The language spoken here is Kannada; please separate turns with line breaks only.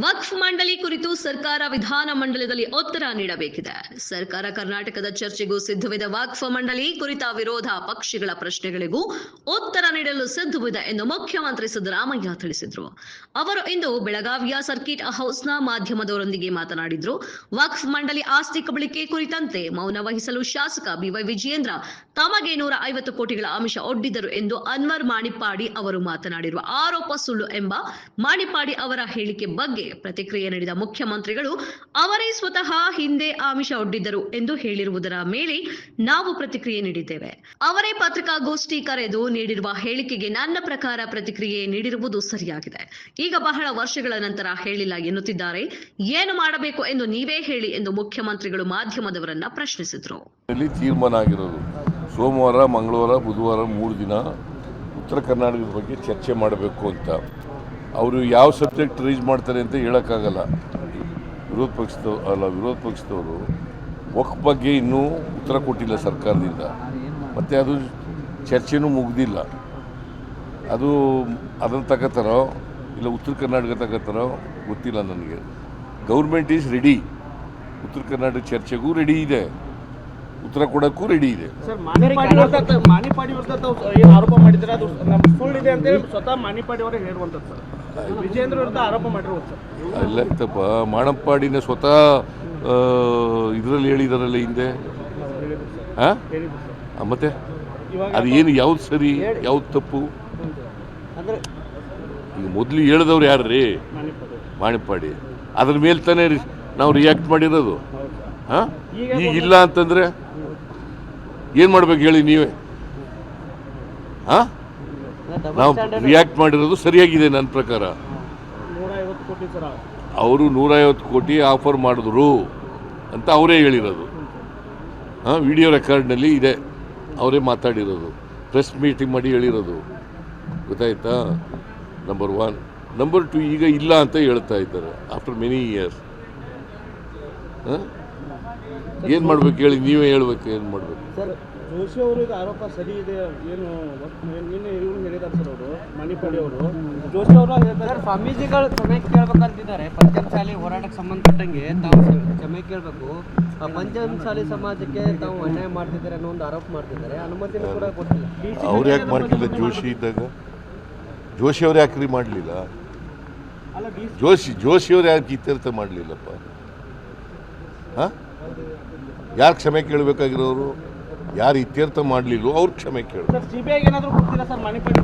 ವಕ್ಫ್ ಮಂಡಳಿ ಕುರಿತು ಸರ್ಕಾರ ವಿಧಾನ ಮಂಡಲದಲ್ಲಿ ಉತ್ತರ ನೀಡಬೇಕಿದೆ. ಸರ್ಕಾರ ಕರ್ನಾಟಕದ ಚರ್ಚೆಗೂ ಸಿದ್ಧವಿದೆ. ವಕ್ಫ್ ಮಂಡಳಿ ಕುರಿತ ವಿರೋಧ ಪಕ್ಷಗಳ ಪ್ರಶ್ನೆಗಳಿಗೂ ಉತ್ತರ ನೀಡಲು ಸಿದ್ಧವಿದೆ ಎಂದು ಮುಖ್ಯಮಂತ್ರಿ ಸಿದ್ದರಾಮಯ್ಯ ತಿಳಿಸಿದರು. ಅವರು ಇಂದು ಬೆಳಗಾವಿಯ ಸರ್ಕಿಟ್ ಹೌಸ್ನ ಮಾಧ್ಯಮದವರೊಂದಿಗೆ ಮಾತನಾಡಿದರು. ವಕ್ಫ್ ಮಂಡಳಿ ಆಸ್ತಿ ಕಬಳಿಕೆ ಕುರಿತಂತೆ ಮೌನ ವಹಿಸಲು ಶಾಸಕ ಬಿವೈ ವಿಜಯೇಂದ್ರ ತಮಗೆ 150 ಕೋಟಿಗಳ ಆಮಿಷ ಒಡ್ಡಿದರು ಎಂದು ಅನ್ವರ್ ಮಾಣಿಪ್ಪಾಡಿ ಅವರು ಮಾತನಾಡಿರುವ ಆರೋಪ ಸುಳ್ಳು ಎಂಬ ಮಾಣಿಪ್ಪಾಡಿ ಅವರ ಹೇಳಿಕೆ ಬಗ್ಗೆ ಪ್ರತಿಕ್ರಿಯೆ ನೀಡಿದ ಮುಖ್ಯಮಂತ್ರಿಗಳು, ಅವರೇ ಸ್ವತಃ ಹಿಂದೆ ಆಮಿಷ ಒಡ್ಡಿದ್ದರು ಎಂದು ಹೇಳಿರುವುದರ ಮೇಲೆ ನಾವು ಪ್ರತಿಕ್ರಿಯೆ ನೀಡಿದ್ದೇವೆ. ಅವರೇ ಪತ್ರಿಕಾಗೋಷ್ಠಿ ಕರೆದು ನೀಡಿರುವ ಹೇಳಿಕೆಗೆ ನನ್ನ ಪ್ರಕಾರ ಪ್ರತಿಕ್ರಿಯೆ ನೀಡಿರುವುದು ಸರಿಯಾಗಿದೆ. ಈಗ ಬಹಳ ವರ್ಷಗಳ ನಂತರ ಹೇಳಿಲ್ಲ ಎನ್ನುತ್ತಿದ್ದಾರೆ. ಏನು ಮಾಡಬೇಕು ಎಂದು ನೀವೇ ಹೇಳಿ ಎಂದು ಮುಖ್ಯಮಂತ್ರಿಗಳು ಮಾಧ್ಯಮದವರನ್ನ ಪ್ರಶ್ನಿಸಿದರು.
ತೀರ್ಮಾನ ಆಗಿರೋದು ಸೋಮವಾರ, ಮಂಗಳವಾರ, ಬುಧವಾರ 3 ದಿನ ಉತ್ತರ ಕರ್ನಾಟಕದ ಬಗ್ಗೆ ಚರ್ಚೆ ಮಾಡಬೇಕು ಅಂತ. ಅವರು ಯಾವ ಸಬ್ಜೆಕ್ಟ್ ರೈಸ್ ಮಾಡ್ತಾರೆ ಅಂತ ಹೇಳೋಕ್ಕಾಗಲ್ಲ. ವಿರೋಧ ಪಕ್ಷದವರು ವಕ್ಫ್ ಬಗ್ಗೆ ಇನ್ನೂ ಉತ್ತರ ಕೊಟ್ಟಿಲ್ಲ ಸರ್ಕಾರದಿಂದ, ಮತ್ತು ಅದು ಚರ್ಚೆನೂ ಮುಗ್ದಿಲ್ಲ. ಅದು ಅದನ್ನು ತಗೋತಾರೋ ಇಲ್ಲ ಉತ್ತರ ಕರ್ನಾಟಕ ತಗೋತಾರೋ ಗೊತ್ತಿಲ್ಲ ನನಗೆ. ಗೌರ್ಮೆಂಟ್ ಈಸ್ ರೆಡಿ, ಉತ್ತರ ಕರ್ನಾಟಕ ಚರ್ಚೆಗೂ ರೆಡಿ ಇದೆ, ಉತ್ತರ ಕೊಡೋಕ್ಕೂ ರೆಡಿ ಇದೆ.
ಸರ್, ಮಾಣಿಪ್ಪಾಡಿ ವಿರುದ್ಧ ಏನು ಆರೋಪ ಮಾಡಿದ್ರೆ ಅದು ನಮ್ಮ ಸುಳ್ಳಿದೆ ಅಂತೇಳಿ ಸ್ವತಃ ಮಾಣಿಪ್ಪಾಡಿ ಅವರೇ ಹೇಳುವಂಥದ್ದು ಸರ್. ವಿಜೇಂದ್ರ ವಿರುದ್ಧ ಆರೋಪ ಮಾಡಿರ್ಬೋದು ಸರ್.
ಇಲ್ಲ ಇತ್ತಪ್ಪ, ಮಾಣಿಪ್ಪಾಡಿನ ಸ್ವತಃ ಇದರಲ್ಲಿ ಹೇಳಿದಾರಲ್ಲ ಹಿಂದೆ. ಮತ್ತೆ ಅದು ಏನು ಯಾವ್ದು ಸರಿ ಯಾವ್ದು ತಪ್ಪು? ಈಗ ಮೊದಲು ಹೇಳಿದವ್ರು ಯಾರು ರೀ? ಮಾಣಿಪ್ಪಾಡಿ. ಅದ್ರ ಮೇಲೆ ತಾನೇ ನಾವು ರಿಯಾಕ್ಟ್ ಮಾಡಿರೋದು. ಈಗ ಇಲ್ಲ ಅಂತಂದ್ರೆ ಏನು ಮಾಡ್ಬೇಕು ಹೇಳಿ ನೀವೇ? ನಾವು ರಿಯಾಕ್ಟ್ ಮಾಡಿರೋದು ಸರಿಯಾಗಿದೆ ನನ್ನ ಪ್ರಕಾರ. ಅವರು 150 ಕೋಟಿ ಆಫರ್ ಮಾಡಿದ್ರು ಅಂತ ಅವರೇ ಹೇಳಿರೋದು. ವಿಡಿಯೋ ರೆಕಾರ್ಡ್ನಲ್ಲಿ ಇದೆ, ಅವರೇ ಮಾತಾಡಿರೋದು, ಪ್ರೆಸ್ ಮೀಟಿಂಗ್ ಮಾಡಿ ಹೇಳಿರೋದು. ಗೊತ್ತಾಯ್ತಾ? ನಂಬರ್ 1. ನಂಬರ್ 2, ಈಗ ಇಲ್ಲ ಅಂತ ಹೇಳ್ತಾ ಇದ್ದಾರೆ ಆಫ್ಟರ್ ಮೆನಿ ಇಯರ್ಸ್. ಏನು ಮಾಡ್ಬೇಕು ಹೇಳಿ ನೀವೇ ಹೇಳ್ಬೇಕು, ಏನು ಮಾಡಬೇಕು?
ಸರ್, ಜೋಶಿ ಅವರು ಇದು ಆರೋಪ ಸರಿ ಇದೆ ಏನು ನಿನ್ನೆ ಇವರು ಹೇಳಿದ್ದಾರೆ ಸರ್. ಅವರು ಮಾಣಿಪ್ಪಾಡಿ ಅವರು ಜೋಶಿ ಅವರು ಹೇಳ್ತಾರೆ ಸ್ವಾಮೀಜಿಗಳು ಕ್ಷಮೆ ಕೇಳಬೇಕಂತಿದ್ದಾರೆ. ಪಂಚಮಸಾಲಿ ಹೋರಾಟಕ್ಕೆ ಸಂಬಂಧಪಟ್ಟಂಗೆ ತಾವು ಕ್ಷಮೆ ಕೇಳಬೇಕು, ಪಂಚಮಸಾಲಿ ಸಮಾಜಕ್ಕೆ ತಾವು ಅನ್ಯಾಯ ಮಾಡ್ತಿದ್ದಾರೆ ಅನ್ನೋ ಒಂದು ಆರೋಪ ಮಾಡ್ತಿದ್ದಾರೆ. ಅನುಮತಿನೂ ಕೂಡ ಕೊಟ್ಟಿಲ್ಲ.
ಅವ್ರು ಯಾಕೆ ಮಾಡಲಿಲ್ಲ? ಜೋಶಿ ಇದ್ದಾಗ ಜೋಶಿ ಅವ್ರು ಯಾಕ್ರಿ ಮಾಡಲಿಲ್ಲ? ಜೋಶಿಯವ್ರು ಯಾಕೆ ಇತ್ಯರ್ಥ ಮಾಡಲಿಲ್ಲಪ್ಪ? ಯಾರು ಕ್ಷಮೆ ಕೇಳಬೇಕಾಗಿರೋರು? ಯಾರು ಇತ್ಯರ್ಥ ಮಾಡಲಿಲ್ಲ ಅವ್ರು ಕ್ಷಮೆ ಕೇಳಬೇಕು.
ಸಿಬಿಐಗೆ ಏನಾದರೂ ಗೊತ್ತಿಲ್ಲ ಸರ್ ಮಾಣಿಪ್ಪಾಡಿ?